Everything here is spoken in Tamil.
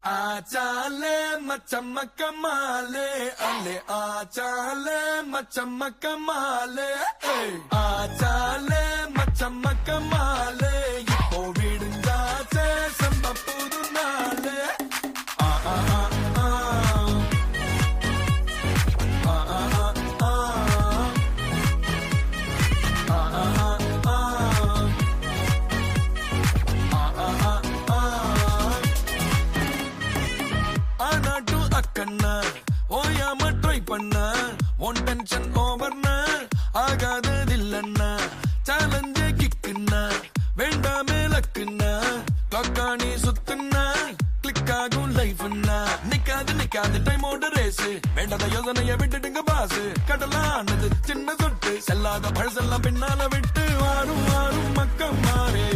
आचाले मचमक माले अले आचाले मचमक माले आचाले मचमक माले இப்போ விடுஞ்சாச்சே சம்ப புது நாளே ஆ ஆ ஆ ஆ ஆ ஆ ஓயாம ட்ரை பண்ண ஒன் டென்ஷன் ஓவர்னா ஆகாததில்லன்னா சேலஞ்சே கிக்குன்னா வேண்டாமே லக்குன்னா கிளாக்கானி சுத்துன்னா கிளிக் ஆகும் லைஃப்னா நிக்காது டைமோட ரேஸ் வேண்டாத யோசனைய விட்டுடுங்க பாசு கடலானது சின்ன சொட்டு செல்லாத பழசெல்லாம் பின்னால விட்டு வாரும் வாரும் மக்கம் மாறே